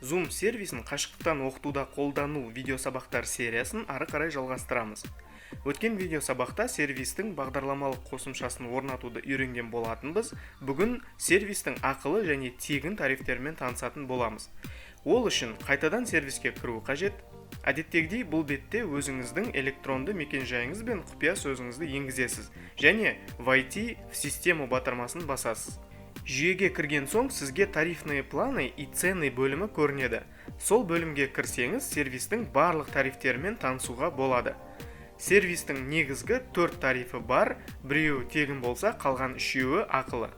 Zoom сервисін қашықтықтан оқытуда қолдану видеосабақтар сериясын ары қарай жалғастырамыз. Өткен видеосабақта сервистің бағдарламалық қосымшасын орнатуды үйренген болатынбыз. Бүгін сервистің ақылы және тегін тарифтерімен танысатын боламыз. Ол үшін қайтадан сервиске кіру қажет. Әдеттегідей бұл бетте өзіңіздің электронды мекен-жайыңыз бен құпия сөзіңізді енгізесіз және войти в систему батырмасын басасыз. Жүйеге кірген соң сізге тарифные планы и цены бөлімі көрінеді. Сол бөлімге кірсеңіз, сервистің барлық тарифтерімен танысуға болады. Сервистің негізгі 4 тарифі бар, біреуі тегін болса, қалған 3-еуі ақылы.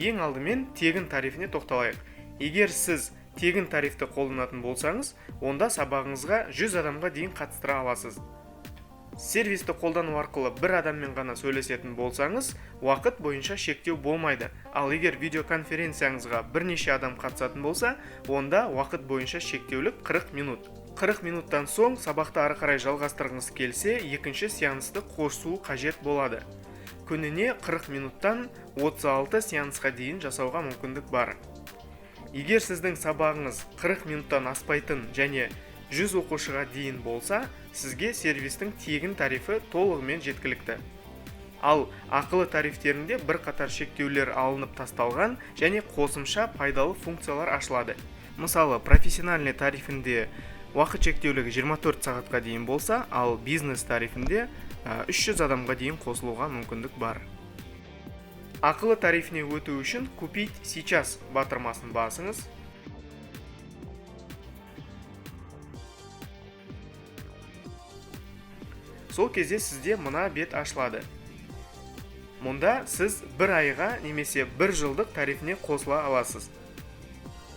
Ең алдымен тегін тарифіне тоқталайық. Егер сіз тегін тарифті қолданатын болсаңыз, онда сабағыңызға 100 адамға дейін қатыстыра аласыз. Сервисті қолдану арқылы бір адаммен ғана сөйлесетін болсаңыз, уақыт бойынша шектеу болмайды. Ал егер видеоконференцияңызға бірнеше адам қатысатын болса, онда уақыт бойынша шектеулік 40 минут. 40 минуттан соң сабақты ары қарай жалғастырғыңыз келсе, екінші сеансты қосу қажет болады. Күніне 40 минуттан 36 сеансқа дейін жасауға мүмкіндік бар. Егер сіздің сабағыңыз 40 минуттан аспайтын және 100 оқушыға дейін болса, сізге сервистің тегін тарифі толығымен жеткілікті. Ал ақылы тарифтерінде бір қатар шектеулер алынып тасталған және қосымша пайдалы функциялар ашылады. Мысалы, профессиональный тарифінде уақыт шектеулігі 24 сағатқа дейін болса, ал бизнес тарифінде 300 адамға дейін қосылуға мүмкіндік бар. Ақылы тарифіне өту үшін «Купить сейчас» батырмасын басыңыз. Сол кезде сізде мына бет ашылады. Мұнда сіз бір айға немесе бір жылдық тарифіне қосыла аласыз.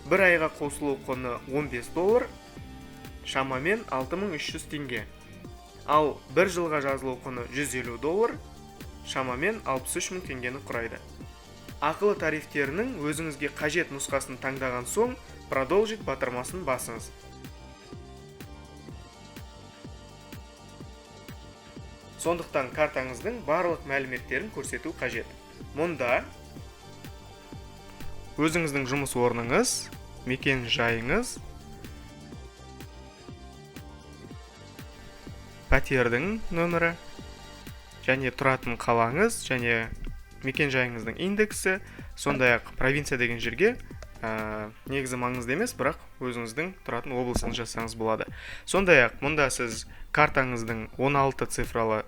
Бір айға қосылу құны $15, шамамен 6300 теңге. Ал бір жылға жазылу құны $150, шамамен 63000 теңгені құрайды. Ақылы тарифтерінің өзіңізге қажет нұсқасын таңдаған соң, продолжить батырмасын басыңыз. Сондықтан картаңыздың барлық мәліметтерін көрсету қажет. Мұнда өзіңіздің жұмыс орныңыз, мекен жайыңыз, пәтердің нөмірі, және тұратын қалаңыз, және мекен жайыңыздың индексі, сондай-ақ провинция деген жерге негізі маңызды емес, бірақ өзіңіздің тұратын облысын жасаңыз болады. Сондай-ақ мұнда сіз картаңыздың 16 цифралы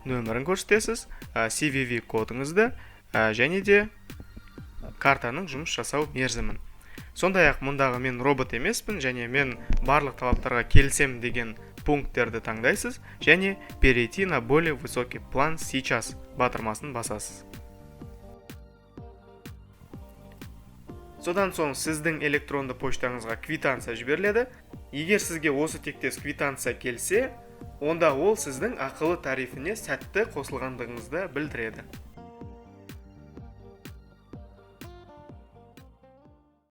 нөмірін көрсетесіз, CVV кодыңызды және де картаның жұмыс жасау мерзімін. Сондай-ақ мұндағы мен робот емеспін және мен барлық талаптарға келісем деген пункттерді таңдайсыз және перейти на более высокий план сейчас батырмасын басасыз. Содан соң сіздің электронды поштаңызға квитанция жіберіледі. Егер сізге осы тектес квитанция келсе, онда ол сіздің ақылы тарифіне сәтті қосылғандығыңызды білдіреді.